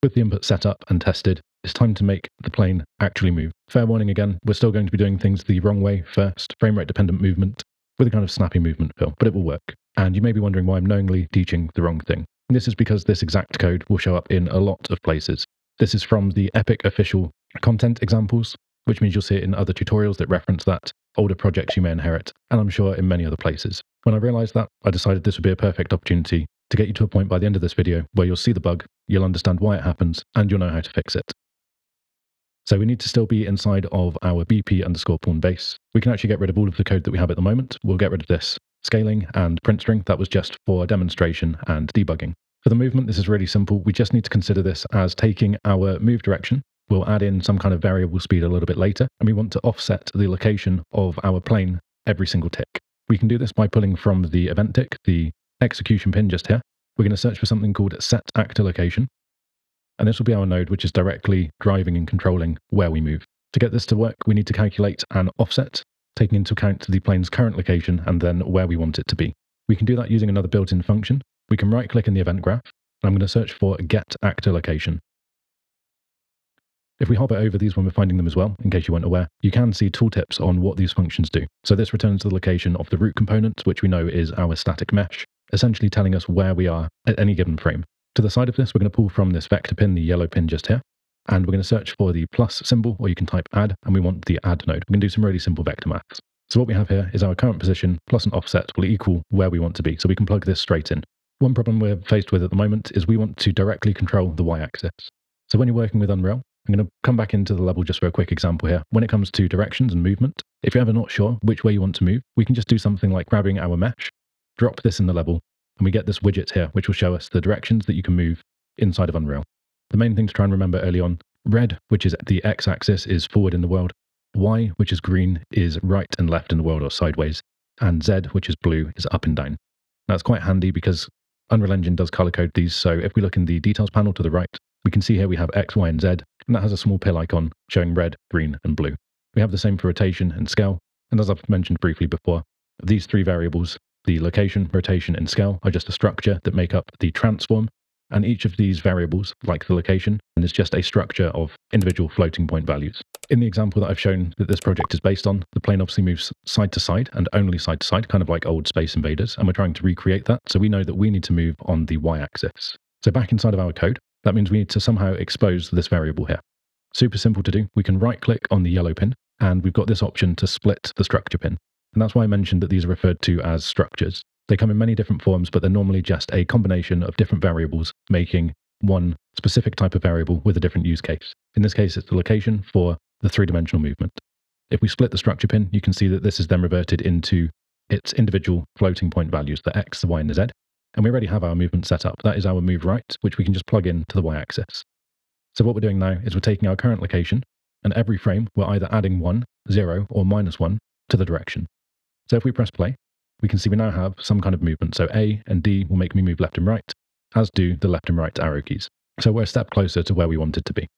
With the input set up and tested, it's time to make the plane actually move. Fair warning again, we're still going to be doing things the wrong way first, frame rate dependent movement with a kind of snappy movement feel, but it will work. And you may be wondering why I'm knowingly teaching the wrong thing. And this is because this exact code will show up in a lot of places. This is from the Epic official content examples, which means you'll see it in other tutorials that reference that, older projects you may inherit, and I'm sure in many other places. When I realized that, I decided this would be a perfect opportunity to get you to a point by the end of this video where you'll see the bug, you'll understand why it happens, and you'll know how to fix it. So we need to still be inside of our BP_pawn base. We can actually get rid of all of the code that we have at the moment. We'll get rid of this scaling and print string. That was just for demonstration and debugging. For the movement, this is really simple. We just need to consider this as taking our move direction. We'll add in some kind of variable speed a little bit later, and we want to offset the location of our plane every single tick. We can do this by pulling from the event tick, the execution pin just here. We're going to search for something called set actor location. And this will be our node, which is directly driving and controlling where we move. To get this to work, we need to calculate an offset, taking into account the plane's current location and then where we want it to be. We can do that using another built-in function. We can right-click in the event graph, and I'm going to search for get actor location. If we hover over these when we're finding them as well, in case you weren't aware, you can see tooltips on what these functions do. So this returns the location of the root component, which we know is our static mesh, essentially telling us where we are at any given frame. To the side of this, we're going to pull from this vector pin, the yellow pin just here, and we're going to search for the plus symbol, or you can type add, and we want the add node. We can do some really simple vector maths. So what we have here is our current position plus an offset will equal where we want to be, so we can plug this straight in. One problem we're faced with at the moment is we want to directly control the y-axis. So when you're working with Unreal, I'm going to come back into the level just for a quick example here. When it comes to directions and movement, if you're ever not sure which way you want to move, we can just do something like grabbing our mesh, drop this in the level, and we get this widget here, which will show us the directions that you can move inside of Unreal. The main thing to try and remember early on, red, which is the x-axis, is forward in the world. Y, which is green, is right and left in the world or sideways. And Z, which is blue, is up and down. Now, it's quite handy because Unreal Engine does color code these. So if we look in the details panel to the right, we can see here we have X, Y, and Z, and that has a small pill icon showing red, green, and blue. We have the same for rotation and scale. And as I've mentioned briefly before, these three variables, the location, rotation, and scale, are just a structure that make up the transform. And each of these variables, like the location, is just a structure of individual floating point values. In the example that I've shown that this project is based on, the plane obviously moves side to side and only side to side, kind of like old Space Invaders, and we're trying to recreate that, so we know that we need to move on the y-axis. So back inside of our code, that means we need to somehow expose this variable here. Super simple to do. We can right-click on the yellow pin, and we've got this option to split the structure pin. And that's why I mentioned that these are referred to as structures. They come in many different forms, but they're normally just a combination of different variables making one specific type of variable with a different use case. In this case, it's the location for the three-dimensional movement. If we split the structure pin, you can see that this is then reverted into its individual floating point values, the X, the Y, and the Z. And we already have our movement set up. That is our move right, which we can just plug in to the y-axis. So what we're doing now is we're taking our current location, and every frame we're either adding 1, 0, or -1 to the direction. So if we press play, we can see we now have some kind of movement. So A and D will make me move left and right, as do the left and right arrow keys. So we're a step closer to where we want it to be.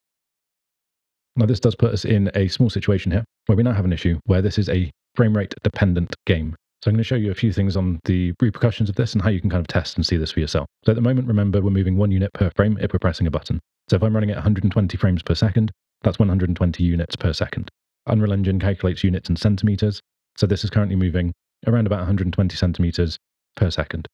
Now this does put us in a small situation here, where we now have an issue where this is a frame rate dependent game. So I'm going to show you a few things on the repercussions of this and how you can kind of test and see this for yourself. So at the moment, remember, we're moving 1 unit per frame if we're pressing a button. So if I'm running at 120 frames per second, that's 120 units per second. Unreal Engine calculates units in centimeters. So this is currently moving around about 120 centimeters per second.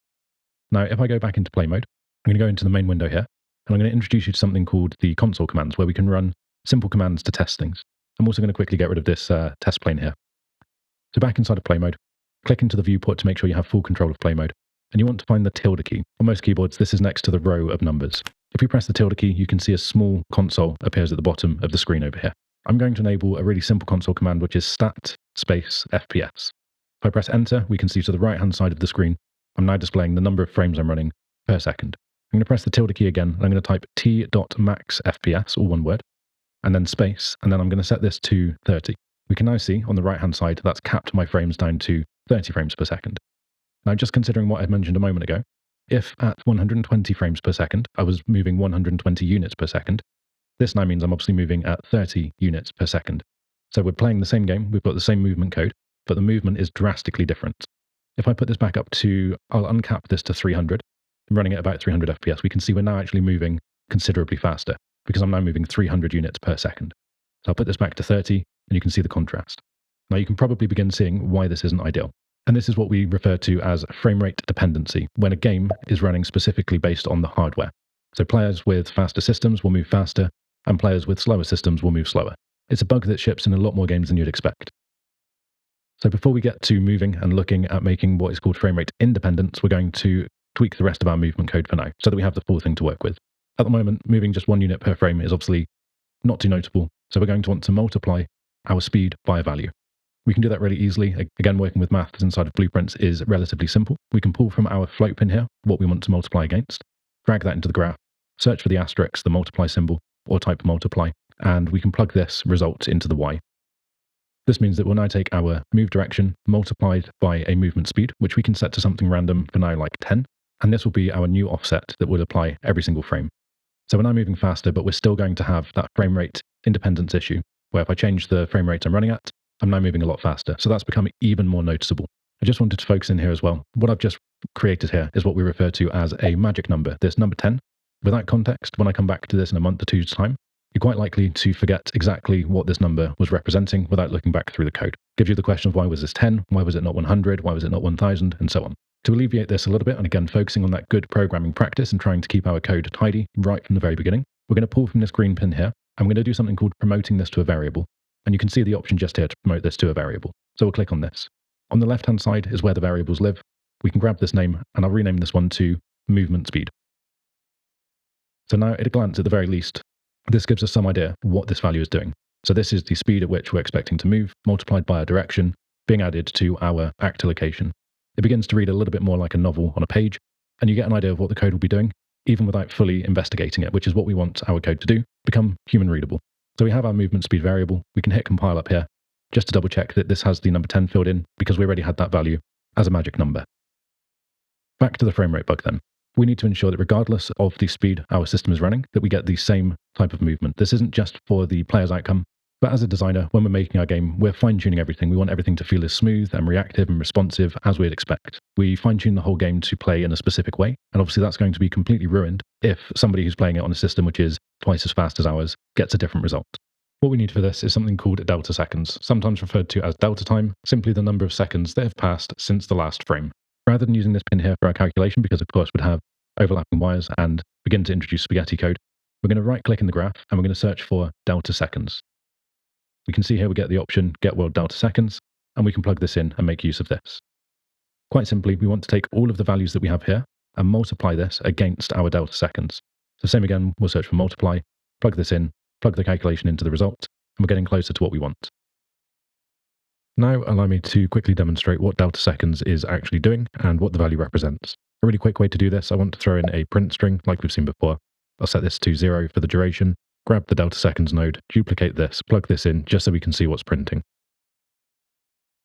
Now, if I go back into play mode, I'm going to go into the main window here, and I'm going to introduce you to something called the console commands, where we can run simple commands to test things. I'm also going to quickly get rid of this test plane here. So back inside of play mode, click into the viewport to make sure you have full control of play mode, and you want to find the tilde key. On most keyboards, this is next to the row of numbers. If we press the tilde key, you can see a small console appears at the bottom of the screen over here. I'm going to enable a really simple console command, which is stat space FPS. If I press enter, we can see to the right-hand side of the screen, I'm now displaying the number of frames I'm running per second. I'm going to press the tilde key again, and I'm going to type t.max FPS, all one word, and then space, and then I'm going to set this to 30. We can now see on the right-hand side that's capped my frames down to 30 frames per second. Now, just considering what I mentioned a moment ago, if at 120 frames per second, I was moving 120 units per second, this now means I'm obviously moving at 30 units per second. So we're playing the same game, we've got the same movement code, but the movement is drastically different. If I put this back up to, I'll uncap this to 300, I'm running at about 300 FPS, we can see we're now actually moving considerably faster because I'm now moving 300 units per second. So I'll put this back to 30 and you can see the contrast. Now you can probably begin seeing why this isn't ideal. And this is what we refer to as frame rate dependency, when a game is running specifically based on the hardware. So players with faster systems will move faster, and players with slower systems will move slower. It's a bug that ships in a lot more games than you'd expect. So before we get to moving and looking at making what is called frame rate independence, we're going to tweak the rest of our movement code for now, so that we have the full thing to work with. At the moment, moving just 1 unit per frame is obviously not too notable, so we're going to want to multiply our speed by a value. We can do that really easily. Again, working with maths inside of blueprints is relatively simple. We can pull from our float pin here what we want to multiply against, drag that into the graph, search for the asterisk, the multiply symbol, or type multiply, and we can plug this result into the y. This means that we'll now take our move direction multiplied by a movement speed, which we can set to something random for now like 10, and this will be our new offset that will apply every single frame. So we're now moving faster, but we're still going to have that frame rate independence issue, where if I change the frame rate I'm running at, I'm now moving a lot faster. So that's becoming even more noticeable. I just wanted to focus in here as well. What I've just created here is what we refer to as a magic number, this number 10. Without context, when I come back to this in a month or two's time, you're quite likely to forget exactly what this number was representing without looking back through the code. Gives you the question of why was this 10, why was it not 100, why was it not 1000, and so on. To alleviate this a little bit, and again focusing on that good programming practice and trying to keep our code tidy right from the very beginning, we're going to pull from this green pin here, and we're going to do something called promoting this to a variable. And you can see the option just here to promote this to a variable. So we'll click on this. On the left-hand side is where the variables live. We can grab this name, and I'll rename this one to movement speed. So now, at a glance, at the very least, this gives us some idea what this value is doing. So this is the speed at which we're expecting to move, multiplied by our direction, being added to our actor location. It begins to read a little bit more like a novel on a page, and you get an idea of what the code will be doing, even without fully investigating it, which is what we want our code to do, become human readable. So we have our movement speed variable. We can hit compile up here just to double check that this has the number 10 filled in because we already had that value as a magic number. Back to the frame rate bug then. We need to ensure that regardless of the speed our system is running, that we get the same type of movement. This isn't just for the player's outcome, but as a designer, when we're making our game, we're fine-tuning everything. We want everything to feel as smooth and reactive and responsive as we'd expect. We fine-tune the whole game to play in a specific way, and obviously that's going to be completely ruined if somebody who's playing it on a system which is twice as fast as ours gets a different result. What we need for this is something called delta seconds, sometimes referred to as delta time, simply the number of seconds that have passed since the last frame. Rather than using this pin here for our calculation, because of course we'd have overlapping wires and begin to introduce spaghetti code, we're going to right-click in the graph and we're going to search for delta seconds. We can see here we get the option get world delta seconds, and we can plug this in and make use of this. Quite simply, we want to take all of the values that we have here and multiply this against our delta seconds. So same again, we'll search for multiply, plug this in, plug the calculation into the result, and we're getting closer to what we want. Now allow me to quickly demonstrate what delta seconds is actually doing and what the value represents. A really quick way to do this, I want to throw in a print string like we've seen before. I'll set this to 0 for the duration, grab the delta seconds node, duplicate this, plug this in just so we can see what's printing.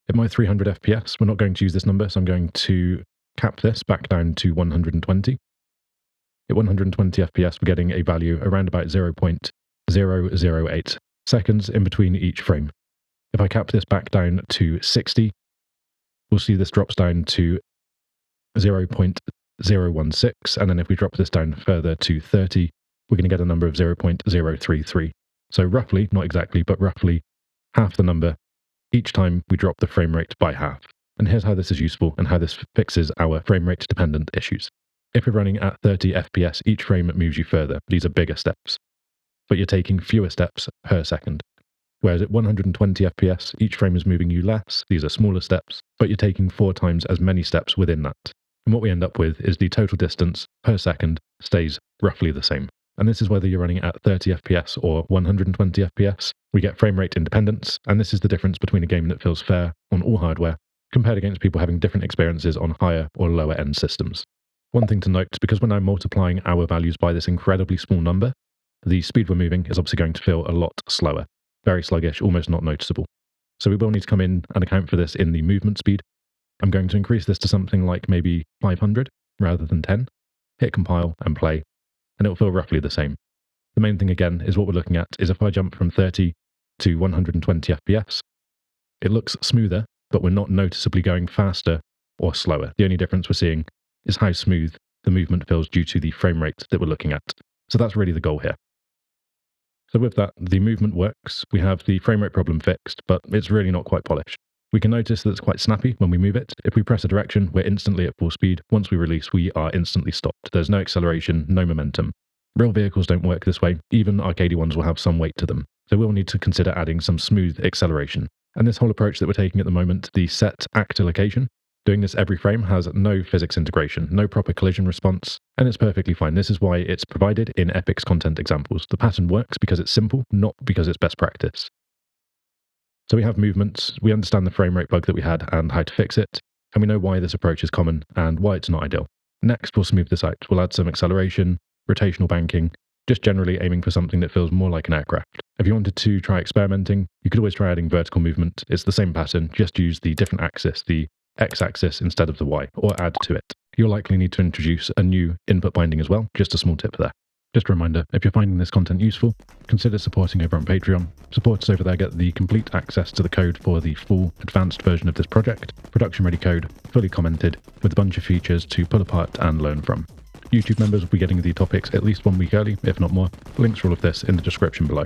At my 300 FPS, we're not going to use this number, so I'm going to cap this back down to 120. At 120 FPS, we're getting a value around about 0.008 seconds in between each frame. If I cap this back down to 60, we'll see this drops down to 0.016, and then if we drop this down further to 30, we're going to get a number of 0.033. So roughly, not exactly, but roughly half the number each time we drop the frame rate by half. And here's how this is useful and how this fixes our frame rate dependent issues. If you're running at 30 FPS, each frame moves you further. These are bigger steps, but you're taking fewer steps per second. Whereas at 120 FPS, each frame is moving you less. These are smaller steps, but you're taking 4 times as many steps within that. And what we end up with is the total distance per second stays roughly the same. And this is whether you're running at 30 FPS or 120 FPS. We get frame rate independence, and this is the difference between a game that feels fair on all hardware compared against people having different experiences on higher or lower end systems. One thing to note, because we're now multiplying our values by this incredibly small number, the speed we're moving is obviously going to feel a lot slower. Very sluggish, almost not noticeable. So we will need to come in and account for this in the movement speed. I'm going to increase this to something like maybe 500 rather than 10, hit compile and play, and it will feel roughly the same. The main thing again is what we're looking at is if I jump from 30 to 120 FPS, it looks smoother, but we're not noticeably going faster or slower. The only difference we're seeing is how smooth the movement feels due to the frame rate that we're looking at. So that's really the goal here. So with that, the movement works. We have the frame rate problem fixed, but it's really not quite polished. We can notice that it's quite snappy when we move it. If we press a direction, we're instantly at full speed. Once we release, we are instantly stopped. There's no acceleration, no momentum. Real vehicles don't work this way. Even arcadey ones will have some weight to them. So we'll need to consider adding some smooth acceleration. And this whole approach that we're taking at the moment, the set actor location, doing this every frame has no physics integration, no proper collision response, and it's perfectly fine. This is why it's provided in Epic's content examples. The pattern works because it's simple, not because it's best practice. So we have movements, we understand the frame rate bug that we had and how to fix it, and we know why this approach is common and why it's not ideal. Next, we'll smooth this out. We'll add some acceleration, rotational banking, just generally aiming for something that feels more like an aircraft. If you wanted to try experimenting, you could always try adding vertical movement. It's the same pattern, just use the different axis, the x-axis instead of the y, or add to it. You'll likely need to introduce a new input binding as well, just a small tip there. Just a reminder, if you're finding this content useful, consider supporting over on Patreon. Supporters over there get the complete access to the code for the full advanced version of this project, production-ready code, fully commented, with a bunch of features to pull apart and learn from. YouTube members will be getting the topics at least 1 week early, if not more. Links for all of this in the description below.